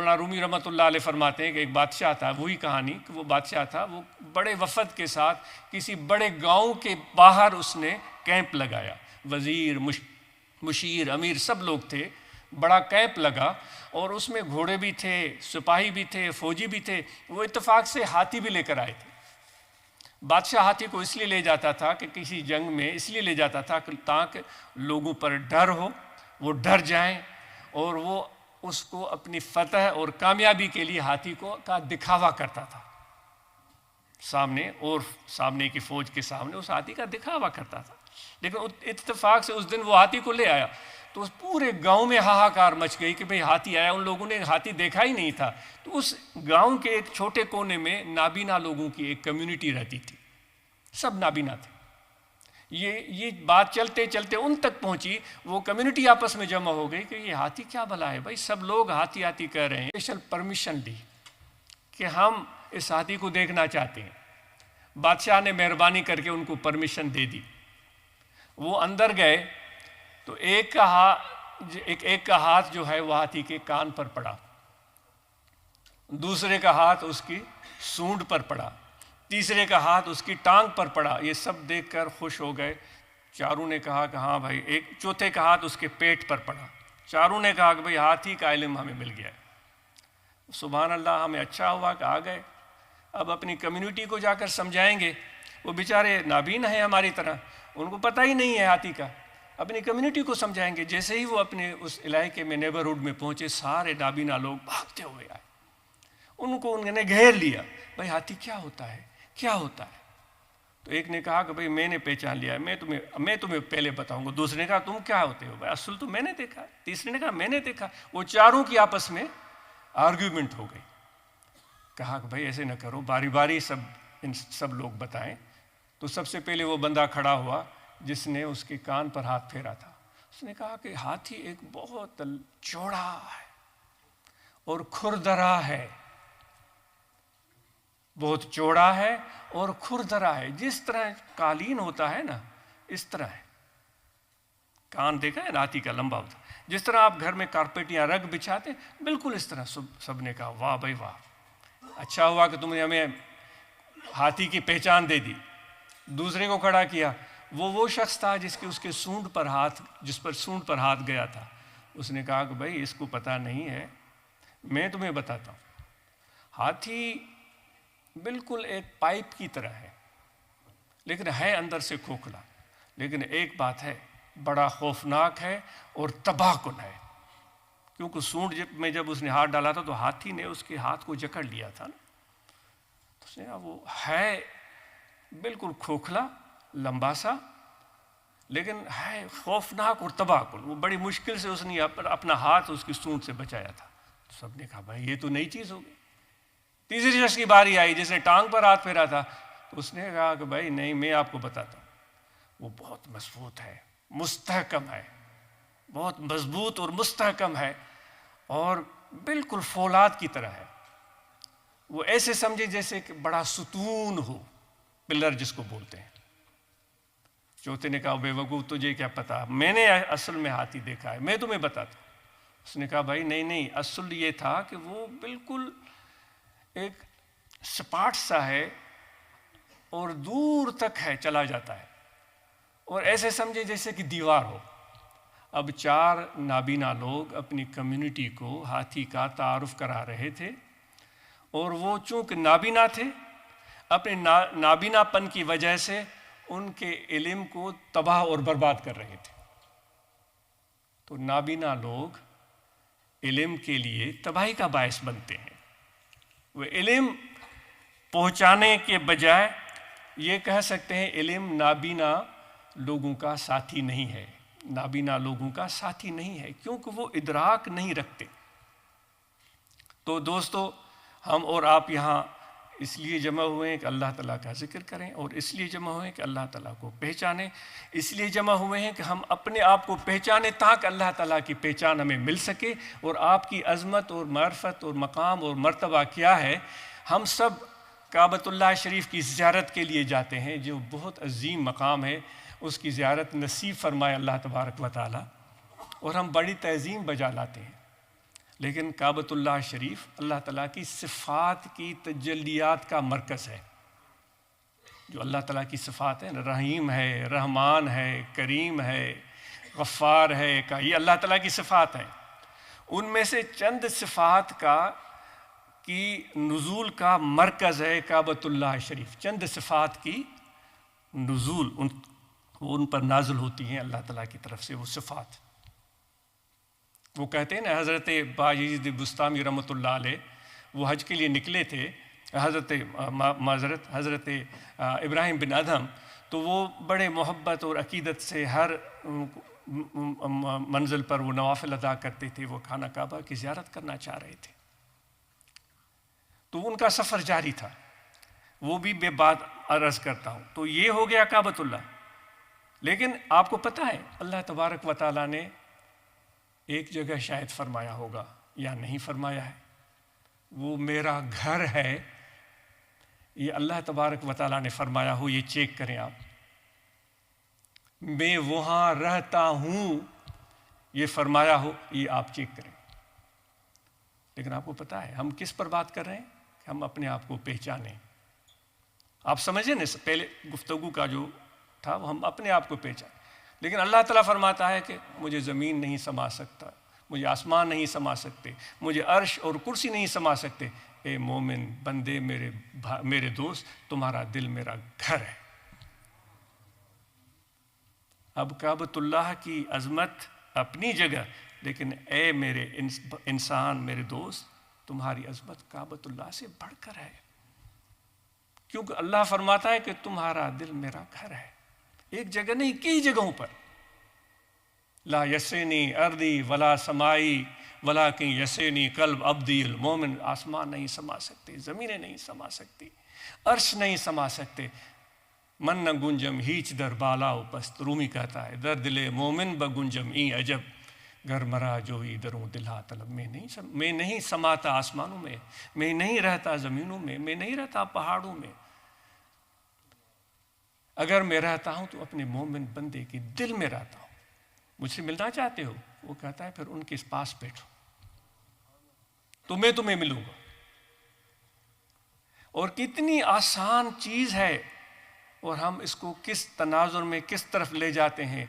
مولانا رومی رحمۃ اللہ علیہ فرماتے ہیں کہ ایک بادشاہ تھا، وہی کہانی کہ وہ بادشاہ تھا، وہ بڑے وفد کے ساتھ کسی بڑے گاؤں کے باہر اس نے کیمپ لگایا، وزیر مشیر امیر سب لوگ تھے، بڑا کیمپ لگا، اور اس میں گھوڑے بھی تھے، سپاہی بھی تھے، فوجی بھی تھے، وہ اتفاق سے ہاتھی بھی لے کر آئے تھے۔ بادشاہ ہاتھی کو اس لیے لے جاتا تھا کہ کسی جنگ میں اس لیے لے جاتا تھا کہ تاکہ لوگوں پر ڈر ہو، وہ ڈر جائیں، اور وہ اس کو اپنی فتح اور کامیابی کے لیے ہاتھی کا دکھاوا کرتا تھا سامنے، اور سامنے کی فوج کے سامنے اس ہاتھی کا دکھاوا کرتا تھا۔ لیکن اتفاق سے اس دن وہ ہاتھی کو لے آیا تو اس پورے گاؤں میں ہاہاکار مچ گئی کہ بھئی ہاتھی آیا، ان لوگوں نے ہاتھی دیکھا ہی نہیں تھا۔ تو اس گاؤں کے ایک چھوٹے کونے میں نابینا لوگوں کی ایک کمیونٹی رہتی تھی، سب نابینا تھے۔ یہ بات چلتے چلتے ان تک پہنچی، وہ کمیونٹی آپس میں جمع ہو گئی کہ یہ ہاتھی کیا بلا ہے بھائی، سب لوگ ہاتھی ہاتھی کہہ رہے ہیں۔ اسپیشل پرمیشن دی کہ ہم اس ہاتھی کو دیکھنا چاہتے ہیں۔ بادشاہ نے مہربانی کر کے ان کو پرمیشن دے دی۔ وہ اندر گئے تو ایک کا ہاتھ جو ہے وہ ہاتھی کے کان پر پڑا، دوسرے کا ہاتھ اس کی سونڈ پر پڑا، تیسرے کا ہاتھ اس کی ٹانگ پر پڑا۔ یہ سب دیکھ کر خوش ہو گئے۔ چاروں نے کہا کہ ہاں بھائی، ایک چوتھے کا ہاتھ اس کے پیٹ پر پڑا۔ چاروں نے کہا کہ بھئی ہاتھی کا علم ہمیں مل گیا ہے، سبحان اللہ، ہمیں اچھا ہوا کہ آ گئے۔ اب اپنی کمیونٹی کو جا کر سمجھائیں گے، وہ بیچارے نابین ہیں ہماری طرح، ان کو پتہ ہی نہیں ہے ہاتھی کا۔ اپنی کمیونٹی کو سمجھائیں گے۔ جیسے ہی وہ اپنے اس علاقے میں نیبرہڈ میں پہنچے، سارے نابینا لوگ بھاگتے ہوئے آئے، ان کو انہوں نے گھیر لیا، بھئی ہاتھی کیا ہوتا ہے، کیا ہوتا ہے؟ تو ایک نے کہا کہ بھئی میں نے پہچان لیا ہے، میں تمہیں پہلے بتاؤں گا۔ دوسرے نے کہا تم کیا ہوتے ہو؟ بھئی اصل تو میں نے دیکھا۔ تیسرے نے کہا میں نے دیکھا۔ وہ چاروں کی آپس میں آرگیومنٹ ہو گئی۔ کہا کہ بھئی ایسے نہ کرو، باری باری سب لوگ بتائیں۔ تو سب سے پہلے وہ بندہ کھڑا ہوا جس نے اس کے کان پر ہاتھ پھیرا تھا۔ اس نے کہا کہ ہاتھی ایک بہت چوڑا ہے اور کھردرا ہے، بہت چوڑا ہے اور کھردرا ہے، جس طرح قالین ہوتا ہے نا اس طرح ہے۔ کان دیکھا ہے ہاتھی کا لمبا ہوتا ہے، جس طرح آپ گھر میں کارپیٹ یا رگ بچھاتے ہیں، بالکل اس طرح۔ سب نے کہا واہ بھائی واہ، اچھا ہوا کہ تم نے ہمیں ہاتھی کی پہچان دے دی۔ دوسرے کو کھڑا کیا، وہ شخص تھا جس کے سونڈ پر ہاتھ گیا تھا۔ اس نے کہا کہ بھائی اس کو پتہ نہیں ہے، میں تمہیں بتاتا ہوں۔ ہاتھی بالکل ایک پائپ کی طرح ہے، لیکن ہے اندر سے کھوکھلا، لیکن ایک بات ہے، بڑا خوفناک ہے اور تباہ کن ہے، کیونکہ سونڈ میں جب اس نے ہاتھ ڈالا تھا تو ہاتھی نے اس کے ہاتھ کو جکڑ لیا تھا نا۔ تو اس نے کہا وہ ہے بالکل کھوکھلا، لمبا سا، لیکن ہے خوفناک اور تباہ کن۔ وہ بڑی مشکل سے اس نے اپنا ہاتھ اس کی سونڈ سے بچایا تھا۔ تو سب نے کہا بھائی یہ تو نئی چیز ہوگی۔ تیسری شخص کی باری آئی جس نے ٹانگ پر ہاتھ پھیرا تھا، تو اس نے کہا کہ بھائی نہیں، میں آپ کو بتاتا ہوں، وہ بہت مضبوط ہے، مستحکم ہے، بہت مضبوط اور مستحکم ہے، اور بالکل فولاد کی طرح ہے۔ وہ ایسے سمجھے جیسے کہ بڑا ستون ہو، پلر جس کو بولتے ہیں۔ چوتھے نے کہا بے وقوف، تجھے کیا پتا، میں نے اصل میں ہاتھی دیکھا ہے، میں تمہیں بتاتا ہوں۔ اس نے کہا بھائی نہیں، اصل یہ تھا کہ وہ بالکل ایک سپاٹ سا ہے اور دور تک ہے، چلا جاتا ہے، اور ایسے سمجھے جیسے کہ دیوار ہو۔ اب چار نابینا لوگ اپنی کمیونٹی کو ہاتھی کا تعارف کرا رہے تھے، اور وہ چونکہ نابینا تھے، اپنے نابینا پن کی وجہ سے ان کے علم کو تباہ اور برباد کر رہے تھے۔ تو نابینا لوگ علم کے لیے تباہی کا باعث بنتے ہیں۔ وہ علم پہنچانے کے بجائے یہ کہہ سکتے ہیں علم نابینا لوگوں کا ساتھی نہیں ہے، نابینا لوگوں کا ساتھی نہیں ہے، کیونکہ وہ ادراک نہیں رکھتے۔ تو دوستو، ہم اور آپ یہاں اس لیے جمع ہوئے ہیں کہ اللہ تعالیٰ کا ذکر کریں، اور اس لیے جمع ہوئے ہیں کہ اللہ تعالیٰ کو پہچانیں، اس لیے جمع ہوئے ہیں کہ ہم اپنے آپ کو پہچانیں تاکہ اللہ تعالیٰ کی پہچان ہمیں مل سکے، اور آپ کی عظمت اور معرفت اور مقام اور مرتبہ کیا ہے۔ ہم سب کعبۃ اللہ شریف کی زیارت کے لیے جاتے ہیں، جو بہت عظیم مقام ہے، اس کی زیارت نصیب فرمائے اللہ تبارک و تعالیٰ، اور ہم بڑی تعظیم بجا لاتے ہیں، لیکن کعبۃ اللہ شریف اللہ تعالیٰ کی صفات کی تجلیات کا مرکز ہے. جو اللہ تعالیٰ کی صفات ہیں، رحیم ہے، رحمان ہے، کریم ہے، غفار ہے، یہ اللہ تعالیٰ کی صفات ہیں. ان میں سے چند صفات کی نزول کا مرکز ہے کعبۃ اللہ شریف. چند صفات کی نزول ان پر نازل ہوتی ہیں اللہ تعالیٰ کی طرف سے وہ صفات. وہ کہتے ہیں نا، حضرت باجید بستامی رحمۃ اللہ علیہ وہ حج کے لیے نکلے تھے، حضرت ابراہیم بن ادھم، تو وہ بڑے محبت اور عقیدت سے ہر منزل پر وہ نوافل ادا کرتے تھے. وہ خانہ کعبہ کی زیارت کرنا چاہ رہے تھے، تو ان کا سفر جاری تھا. وہ بھی میں بات عرض کرتا ہوں. تو یہ ہو گیا کعبۃ اللہ. لیکن آپ کو پتہ ہے اللہ تبارک و تعالیٰ نے ایک جگہ شاید فرمایا ہوگا یا نہیں فرمایا ہے، وہ میرا گھر ہے. یہ اللہ تبارک و تعالیٰ نے فرمایا ہو، یہ چیک کریں آپ. میں وہاں رہتا ہوں، یہ فرمایا ہو، یہ آپ چیک کریں. لیکن آپ کو پتہ ہے ہم کس پر بات کر رہے ہیں کہ ہم اپنے آپ کو پہچانیں. آپ سمجھیں نا، پہلے گفتگو کا جو تھا وہ ہم اپنے آپ کو پہچانیں. لیکن اللہ تعالیٰ فرماتا ہے کہ مجھے زمین نہیں سما سکتا، مجھے آسمان نہیں سما سکتے، مجھے عرش اور کرسی نہیں سما سکتے. اے مومن بندے، میرے دوست، تمہارا دل میرا گھر ہے. اب کعبۃ اللہ کی عظمت اپنی جگہ، لیکن اے میرے انسان، میرے دوست، تمہاری عظمت کعبۃ اللہ سے بڑھ کر ہے. کیونکہ اللہ فرماتا ہے کہ تمہارا دل میرا گھر ہے. ایک جگہ نہیں، کئی جگہوں پر. لا یسینی ارضی ولا سمائی ولیکن یسینی قلب عبدی المومن. آسمان نہیں سما سکتے، زمینیں نہیں سما سکتی، عرش نہیں سما سکتے. من نہ گنجم ہیچ در بالا و پست. رومی کہتا ہے در دل مومن بگنجم ای عجب، گھر مرا جو ہی دروں دلہا طلب. میں نہیں سماتا آسمانوں میں نہیں رہتا زمینوں میں نہیں رہتا پہاڑوں میں. اگر میں رہتا ہوں تو اپنے مومن بندے کے دل میں رہتا ہوں. مجھ سے ملنا چاہتے ہو؟ وہ کہتا ہے پھر ان کے پاس بیٹھو تو میں تمہیں ملوں گا. اور کتنی آسان چیز ہے، اور ہم اس کو کس تناظر میں کس طرف لے جاتے ہیں.